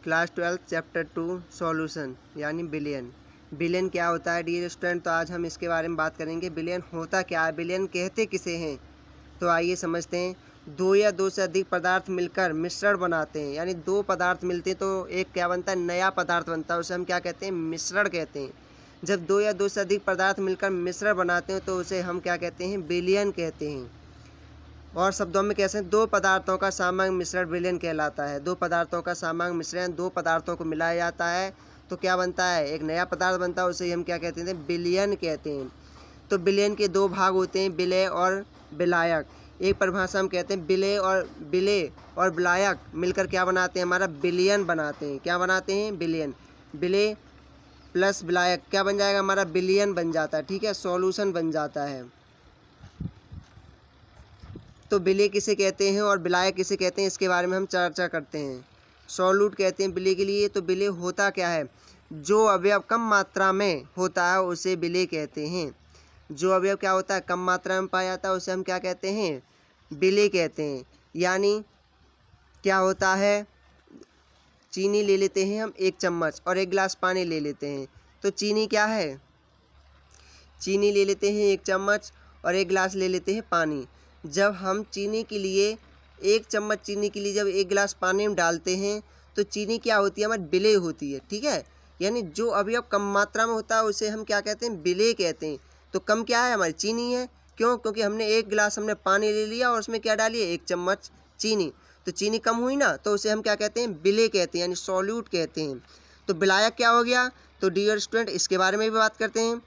Class 12 chapter 2 solution यानी billion. Billion क्या होता है डियर स्टूडेंट, तो आज हम इसके बारे में बात करेंगे। बिलियन होता क्या है, बिलियन कहते किसे हैं, तो आइए समझते हैं। दो या दो से अधिक पदार्थ मिलकर मिश्रण बनाते हैं, यानी दो पदार्थ मिलते हैं तो एक क्या बनता है, नया पदार्थ बनता है, उसे हम क्या कहते हैं, मिश्रण कहते हैं। जब दो या दो से अधिक पदार्थ मिलकर मिश्रण बनाते हैं तो उसे हम क्या कहते हैं, बिलियन कहते हैं। और शब्दों में कैसे, दो पदार्थों का सामान्य मिश्रण बिलियन कहलाता है। दो पदार्थों का सामान्य मिश्रण, दो पदार्थों को मिलाया जाता है तो क्या बनता है, एक नया पदार्थ बनता है, उसे हम क्या कहते हैं, बिलियन कहते हैं। तो बिलियन के दो भाग होते हैं, विलेय और विलायक। एक परिभाषा हम कहते हैं विलेय और विलायक मिलकर क्या बनाते हैं, हमारा बिलियन बनाते हैं। क्या बनाते हैं, बिलियन। विलेय प्लस विलायक क्या बन जाएगा, हमारा बिलियन बन जाता है, ठीक है, सॉल्यूशन बन जाता है। तो विलेय किसे कहते हैं और विलायक किसे कहते हैं, इसके बारे में हम चर्चा करते हैं। सॉल्यूट कहते हैं विलेय के लिए। तो विलेय होता क्या है, जो अवयव कम मात्रा में होता है उसे विलेय कहते हैं। जो अवयव क्या होता है, कम मात्रा में पाया जाता है उसे हम क्या कहते हैं, विलेय कहते हैं। यानी क्या होता है, चीनी ले लेते हैं हम 1 चम्मच और 1 गिलास पानी ले लेते हैं, तो चीनी क्या है, चीनी ले लेते हैं 1 चम्मच और 1 गिलास ले लेते हैं पानी। जब हम चीनी के लिए 1 चम्मच चीनी के लिए जब 1 गिलास पानी में डालते हैं तो चीनी क्या होती है, हमारी विलेय होती है, ठीक है। यानी जो अवयव कम मात्रा में होता है उसे हम क्या कहते हैं, विलेय कहते हैं। तो कम क्या है, हमारी चीनी है। क्यों, क्योंकि हमने 1 गिलास हमने पानी ले लिया और उसमें क्या डाली है, 1 चम्मच चीनी, तो चीनी कम हुई ना, तो उसे हम क्या कहते हैं, विलेय कहते हैं, यानी सॉल्यूट कहते हैं। तो विलायक क्या हो गया, तो डियर स्टूडेंट इसके बारे में भी बात करते हैं।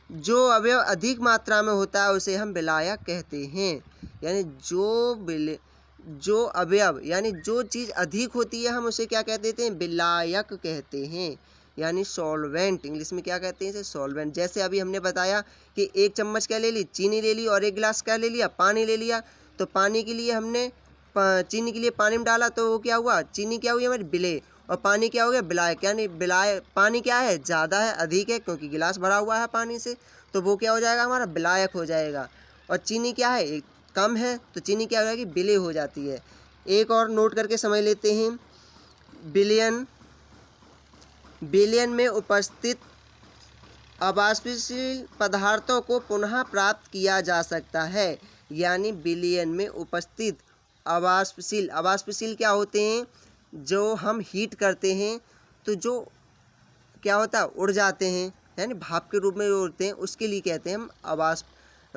जो अवयव अधिक मात्रा में होता है उसे हम विलायक कहते हैं। यानी जो अवयव यानी जो चीज़ अधिक होती है हम उसे क्या कह देते हैं, विलायक कहते हैं, यानी सॉल्वेंट। इंग्लिश में क्या कहते हैं इसे, सॉल्वेंट। जैसे अभी हमने बताया कि 1 चम्मच क्या ले ली, चीनी ले ली, और 1 गिलास क्या ले लिया, पानी ले लिया। तो पानी के लिए हमने चीनी के लिए पानी में डाला तो वो क्या हुआ, चीनी क्या हुई हमारी, विलेय, और पानी क्या हो गया, विलायक। यानी विलायक, पानी क्या है, ज़्यादा है, अधिक है, क्योंकि गिलास भरा हुआ है पानी से, तो वो क्या हो जाएगा, हमारा विलायक हो जाएगा। और चीनी क्या है, कम है, तो चीनी क्या हो जाएगी, विलेय हो जाती है। एक और नोट करके समझ लेते हैं। बिलियन में उपस्थित अवाष्पशील पदार्थों को पुनः प्राप्त किया जा सकता है। यानी बिलियन में उपस्थित अवाष्पशील क्या होते हैं, जो हम हीट करते हैं तो जो क्या होता है, उड़ जाते हैं, यानी भाप के रूप में उड़ते हैं, उसके लिए कहते हैं हम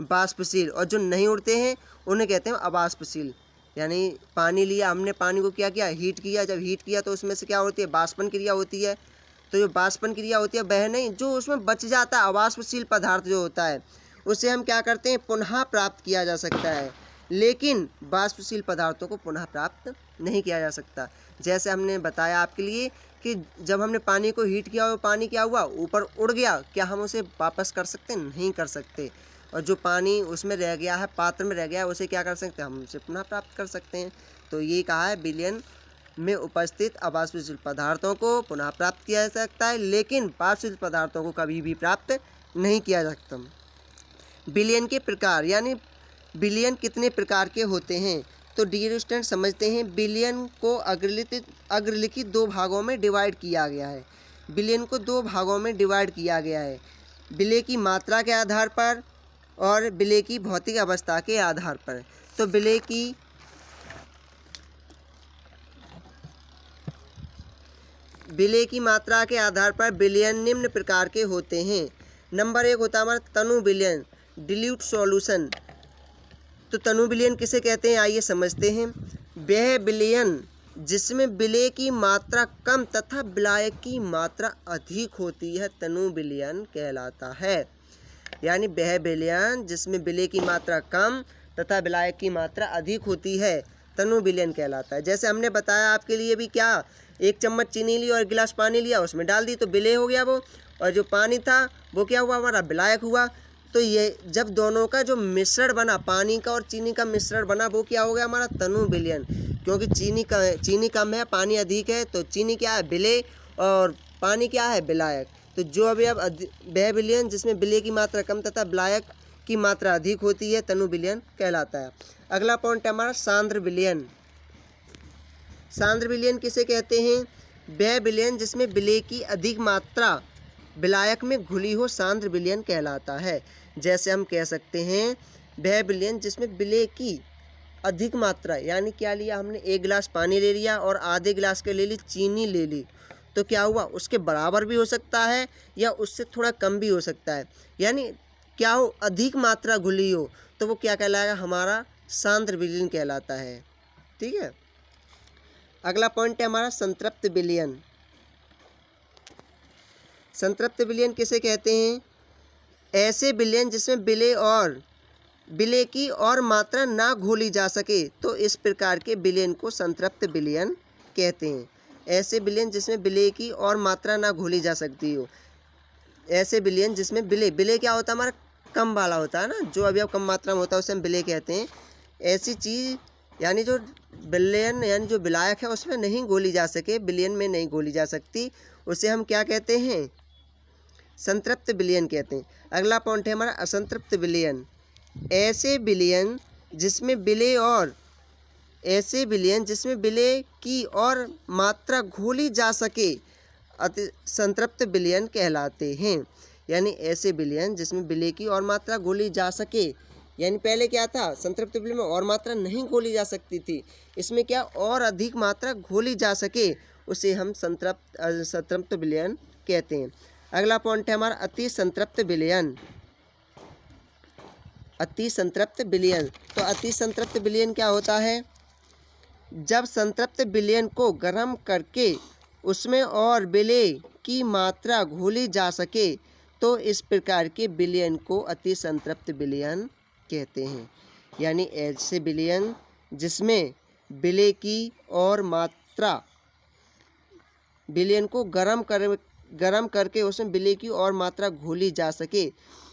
वाष्पशील। और जो नहीं उड़ते हैं उन्हें कहते हैं अवाष्पशील। यानी पानी लिया हमने, पानी को क्या किया, हीट किया, जब हीट किया तो उसमें से क्या होती है, बाष्पन क्रिया होती है। तो जो बाष्पन क्रिया होती है वह नहीं, जो उसमें बच जाता है अवाष्पशील पदार्थ जो होता है उसे हम क्या करते हैं, पुनः प्राप्त किया जा सकता है। लेकिन वाष्पशील पदार्थों को पुनः प्राप्त नहीं किया जा सकता। जैसे हमने बताया आपके लिए कि जब हमने पानी को हीट किया और पानी क्या हुआ, ऊपर उड़ गया, क्या हम उसे वापस कर सकते हैं, नहीं कर सकते। और जो पानी उसमें रह गया है, पात्र में रह गया है, उसे क्या कर सकते हैं, हम उसे पुनः प्राप्त कर सकते हैं। तो ये कहा है, बिलियन में उपस्थित अवाष्पशील पदार्थों को पुनः प्राप्त किया जा सकता है, लेकिन वाष्पशील पदार्थों को कभी भी प्राप्त नहीं किया जा सकता। बिलियन के प्रकार, यानी बिलियन कितने प्रकार के होते हैं, तो डियर स्टूडेंट समझते हैं। बिलियन को अग्रलिखित 2 भागों में डिवाइड किया गया है। बिलियन को 2 भागों में डिवाइड किया गया है, विलेय की मात्रा के आधार पर और विलेय की भौतिक अवस्था के आधार पर। तो विलेय की मात्रा के आधार पर बिलियन निम्न प्रकार के होते हैं। नंबर 1 होता है हमारा तनु बिलियन, डिल्यूट सॉल्यूशन। तो तनु बिलियन किसे कहते हैं, आइए समझते हैं। वह बिलियन जिसमें विलेय की मात्रा कम तथा विलायक की मात्रा अधिक होती है, तनु बिलियन कहलाता है। यानी वह बिलियन जिसमें विलेय की मात्रा कम तथा विलायक की मात्रा अधिक होती है, तनु बिलियन कहलाता है। जैसे हमने बताया आपके लिए भी, क्या 1 चम्मच चीनी ली और 1 गिलास पानी लिया, उसमें डाल दी तो विलेय हो गया वो, और जो पानी था वो क्या हुआ, हमारा विलायक हुआ। तो ये जब दोनों का जो मिश्रण बना, पानी का और चीनी का मिश्रण बना, वो क्या हो गया, हमारा तनु बिलियन। क्योंकि चीनी कम है, पानी अधिक है, तो चीनी क्या है, विलेय, और पानी क्या है, विलायक। तो जो अभी वह बिलियन जिसमें विलेय की मात्रा कम तथा विलायक की मात्रा अधिक होती है, तनु बिलियन कहलाता है। अगला पॉइंट है हमारा सांद्र बिलियन। सांद्र विलियन किसे कहते हैं, वह विलयन जिसमें विलेय की अधिक मात्रा विलायक में घुली हो सांद्र विलयन कहलाता है। जैसे हम कह सकते हैं वह विलयन जिसमें विलेय की अधिक मात्रा, यानी क्या लिया हमने, 1 गिलास पानी ले लिया और आधे गिलास के ले ली चीनी ले ली, तो क्या हुआ, उसके बराबर भी हो सकता है या उससे थोड़ा कम भी हो सकता है, यानी क्या हो, अधिक मात्रा घुली हो, तो वो क्या कहलाएगा, हमारा सांद्र विलयन कहलाता है। ठीक है। अगला पॉइंट है हमारा संतृप्त विलयन। संतृप्त विलयन किसे कहते हैं? ऐसे विलयन जिसमें विलेय और विलेय की और मात्रा ना घोली जा सके, तो इस प्रकार के विलयन को संतृप्त विलयन कहते हैं। ऐसे विलयन जिसमें विलेय की और मात्रा ना घोली जा सकती हो, ऐसे विलयन जिसमें विलेय क्या होता है, हमारा कम वाला होता है ना, जो अभी कम मात्रा में होता है उसे हम विलेय कहते हैं। ऐसी चीज़ यानी जो विलयन यानी जो विलायक है उसमें नहीं घोली जा सके, विलयन में नहीं घोली जा सकती, उसे हम क्या कहते हैं, संतृप्त विलयन कहते हैं। अगला पॉइंट है हमारा असंतृप्त विलयन। ऐसे विलयन जिसमें विलेय और ऐसे विलयन जिसमें विलेय की और मात्रा घोली जा सके अति संतृप्त विलयन कहलाते हैं। यानी ऐसे विलयन जिसमें विलेय की और मात्रा घोली जा सके, यानी पहले क्या था, संतृप्त विलयन में और मात्रा नहीं घोली जा सकती थी, इसमें क्या और अधिक मात्रा घोली जा सके, उसे हम संतृप्त विलयन कहते हैं। अगला पॉइंट है हमारा अति संतृप्त विलयन। अति संतृप्त विलयन, तो अति संतृप्त विलयन क्या होता है, जब संतृप्त विलयन को गर्म करके उसमें और विलेय की मात्रा घोली जा सके, तो इस प्रकार के विलयन को अति संतृप्त विलयन कहते हैं। यानी ऐसे विलयन जिसमें विलेय की और मात्रा, विलयन को गर्म करके उसमें विलेय की और मात्रा घोली जा सके,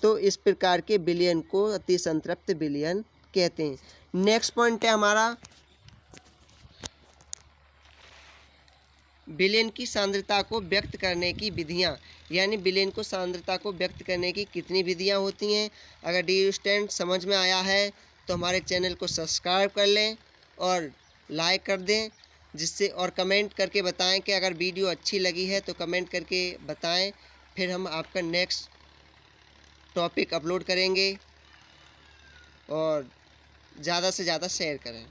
तो इस प्रकार के विलयन को अति संतृप्त विलयन कहते हैं। नेक्स्ट पॉइंट है हमारा विलयन की सांद्रता को व्यक्त करने की विधियां। यानी विलयन को सांद्रता को व्यक्त करने की कितनी विधियां होती हैं। अगर डियर स्टूडेंट समझ में आया है तो हमारे चैनल को सब्सक्राइब कर लें और लाइक कर दें, जिससे और कमेंट करके बताएं कि अगर वीडियो अच्छी लगी है तो कमेंट करके बताएं, फिर हम आपका नेक्स्ट टॉपिक अपलोड करेंगे। और ज़्यादा से ज़्यादा शेयर करें।